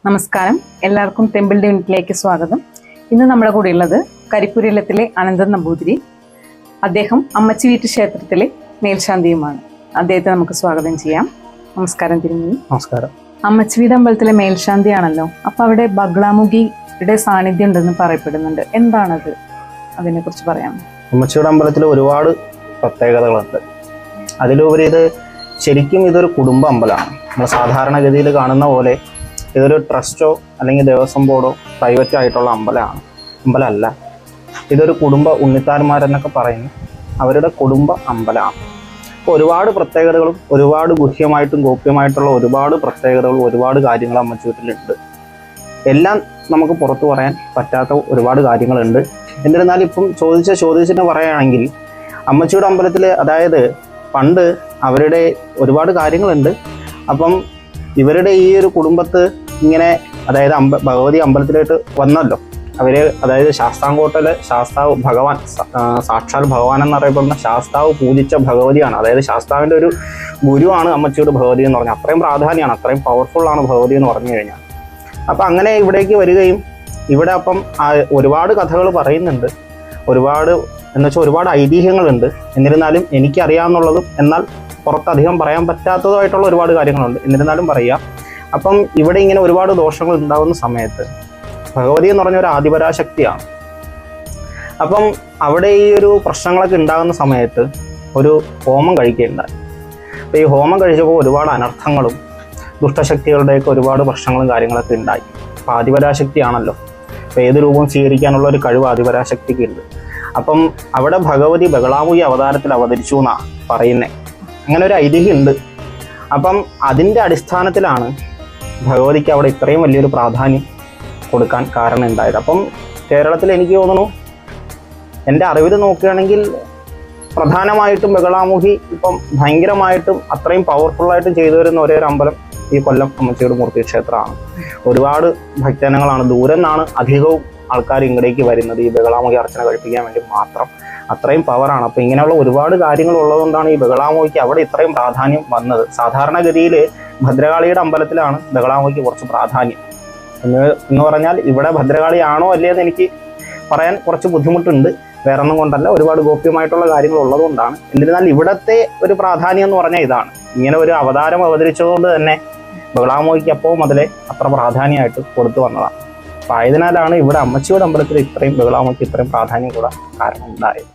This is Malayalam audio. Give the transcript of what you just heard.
നമസ്കാരം, എല്ലാവർക്കും ടെമ്പിൾ യൂണിറ്റിലേക്ക് സ്വാഗതം. ഇന്ന് നമ്മുടെ കൂടെയുള്ളത് കരിപ്പുരയിലത്തിലെ അനന്തൻ നമ്പൂതിരി. അദ്ദേഹം അമ്മച്ചി വീട്ട് ക്ഷേത്രത്തിലെ മേൽശാന്തിയുമാണ്. അദ്ദേഹത്തെ നമുക്ക് സ്വാഗതം ചെയ്യാം. നമസ്കാരം തിരുമേനി. നമസ്കാരം. അമ്മച്ചി വീട് അമ്പലത്തിലെ മേൽശാന്തിയാണല്ലോ, അപ്പൊ അവിടെ ബഗ്ലാമുഖിയുടെ സാന്നിധ്യം ഉണ്ടെന്ന് പറയപ്പെടുന്നുണ്ട്. എന്താണത്? അതിനെ കുറിച്ച് പറയാം. അമ്മച്ചിയുടെ അമ്പലത്തിൽ ഒരുപാട് പ്രത്യേകതകളുണ്ട്. അതിലുപരി ശരിക്കും ഇതൊരു കുടുംബ അമ്പലമാണ്. നമ്മൾ സാധാരണഗതിയിൽ കാണുന്ന പോലെ ഇതൊരു ട്രസ്റ്റോ അല്ലെങ്കിൽ ദേവസ്വം ബോർഡോ പ്രൈവറ്റ് ആയിട്ടുള്ള അമ്പലമല്ല. ഇതൊരു കുടുംബ ഉണ്ണിത്താന്മാരെന്നൊക്കെ പറയുന്നു, അവരുടെ കുടുംബ അമ്പലമാണ്. അപ്പോൾ ഒരുപാട് പ്രത്യേകതകളും ഒരുപാട് ഗുഹ്യമായിട്ടും ഗോപ്യമായിട്ടുള്ള ഒരുപാട് പ്രത്യേകതകളും ഒരുപാട് കാര്യങ്ങൾ അമ്മച്ചി വീട്ടിലുണ്ട്. എല്ലാം നമുക്ക് പുറത്തു പറയാൻ പറ്റാത്ത ഒരുപാട് കാര്യങ്ങളുണ്ട്. എന്നിരുന്നാലും ഇപ്പം ചോദിച്ചിട്ട് പറയുകയാണെങ്കിൽ അമ്മച്ചിയുടെ അമ്പലത്തിൽ, അതായത് പണ്ട് അവരുടെ ഒരുപാട് കാര്യങ്ങളുണ്ട്. അപ്പം ഇവരുടെ ഈ ഒരു കുടുംബത്ത് ഇങ്ങനെ, അതായത് ഭഗവതി അമ്പലത്തിലോട്ട് വന്നല്ലോ അവര്, അതായത് ശാസ്താംകോട്ടയിലെ ശാസ്താവ് ഭഗവാൻ, സാക്ഷാൽ ഭഗവാൻ എന്നറിയപ്പെടുന്ന ശാസ്താവ് പൂജിച്ച ഭഗവതിയാണ്. അതായത് ശാസ്താവിൻ്റെ ഒരു ഗുരുവാണ് അമ്മച്ചിയുടെ ഭഗവതി എന്ന് പറഞ്ഞാൽ. അത്രയും പ്രാധാന്യമാണ്, അത്രയും പവർഫുള്ളാണ് ഭഗവതി എന്ന് പറഞ്ഞു കഴിഞ്ഞാൽ. അപ്പം അങ്ങനെ ഇവിടേക്ക് വരികയും ഇവിടെ അപ്പം ഒരുപാട് കഥകൾ പറയുന്നുണ്ട്, ഒരുപാട് ഐതിഹ്യങ്ങളുണ്ട്. എന്നിരുന്നാലും എനിക്കറിയാവുന്നുള്ളതും എന്നാൽ പുറത്തധികം പറയാൻ പറ്റാത്തതുമായിട്ടുള്ള ഒരുപാട് കാര്യങ്ങളുണ്ട്. എന്നിരുന്നാലും പറയാം. അപ്പം ഇവിടെ ഇങ്ങനെ ഒരുപാട് ദോഷങ്ങൾ ഉണ്ടാകുന്ന സമയത്ത് ഭഗവതി എന്ന് പറഞ്ഞ ഒരു ആദിപരാശക്തിയാണ്. അപ്പം അവിടെ ഈ ഒരു പ്രശ്നങ്ങളൊക്കെ ഉണ്ടാകുന്ന സമയത്ത് ഒരു ഹോമം കഴിക്കുകയുണ്ടായി. അപ്പോൾ ഈ ഹോമം കഴിച്ചപ്പോൾ ഒരുപാട് അനർത്ഥങ്ങളും ദുഷ്ടശക്തികളുടെയൊക്കെ ഒരുപാട് പ്രശ്നങ്ങളും കാര്യങ്ങളൊക്കെ ഉണ്ടായി. അപ്പോൾ ആദിപരാശക്തിയാണല്ലോ, അപ്പോൾ ഏത് രൂപവും സ്വീകരിക്കാനുള്ള ഒരു കഴിവ് ആദിപരാശക്തിക്ക് ഉണ്ട്. അപ്പം അവിടെ ഭഗവതി ബഗളാമുഖി അവതാരത്തിൽ അവതരിച്ചു എന്നാണ് പറയുന്നത്. അങ്ങനെ ഒരു ഐതിഹ്യം ഉണ്ട്. അപ്പം അതിൻ്റെ അടിസ്ഥാനത്തിലാണ് ഭഗവതിക്ക് അവിടെ ഇത്രയും വലിയൊരു പ്രാധാന്യം കൊടുക്കാൻ കാരണം ഉണ്ടായത്. അപ്പം കേരളത്തിൽ എനിക്ക് തോന്നുന്നു, എൻ്റെ അറിവിൽ നോക്കുകയാണെങ്കിൽ പ്രധാനമായിട്ടും ബഗളാമുഖി ഇപ്പം ഭയങ്കരമായിട്ടും അത്രയും പവർഫുള്ളായിട്ടും ചെയ്തു വരുന്ന ഒരേ ഒരു അമ്പലം ഈ കൊല്ലം അമ്മച്ചിയുടെ മൂർത്തി ക്ഷേത്രമാണ്. ഒരുപാട് ഭക്തജനങ്ങളാണ്, ദൂരം നിന്നാണ് അധികവും ആൾക്കാർ ഇങ്ങടേക്ക് വരുന്നത് ഈ ബഗളാമുഖി അർച്ചന കഴിപ്പിക്കാൻ വേണ്ടി മാത്രം. അത്രയും പവറാണ്. അപ്പോൾ ഇങ്ങനെയുള്ള ഒരുപാട് കാര്യങ്ങൾ ഉള്ളതുകൊണ്ടാണ് ഈ ബഗളാമുഖിക്ക് അവിടെ ഇത്രയും പ്രാധാന്യം വന്നത്. സാധാരണഗതിയിൽ ഭദ്രകാളിയുടെ അമ്പലത്തിലാണ് ബഗളാമുഖിക്ക് കുറച്ച് പ്രാധാന്യം എന്ന് പറഞ്ഞാൽ, ഇവിടെ ഭദ്രകാളിയാണോ അല്ലേ എന്ന് എനിക്ക് പറയാൻ കുറച്ച് ബുദ്ധിമുട്ടുണ്ട്. വേറൊന്നും കൊണ്ടല്ല, ഒരുപാട് ഗോപ്യമായിട്ടുള്ള കാര്യങ്ങൾ ഉള്ളതുകൊണ്ടാണ്. എന്നിരുന്നാൽ ഇവിടത്തെ ഒരു പ്രാധാന്യം എന്ന് പറഞ്ഞാൽ ഇതാണ്. ഇങ്ങനെ ഒരു അവതാരം അവതരിച്ചതുകൊണ്ട് തന്നെ ബഗളാമുഖിക്ക് അപ്പോൾ മുതലേ അത്ര പ്രാധാന്യമായിട്ട് കൊടുത്തു വന്നതാണ്. അപ്പോൾ ആയതിനാലാണ് ഇവിടെ അമ്മച്ചിയുടെ അമ്പലത്തിൽ ഇത്രയും ബഗളാമുഖിക്ക് ഇത്രയും പ്രാധാന്യം കൂടാൻ കാരണം ഉണ്ടായത്.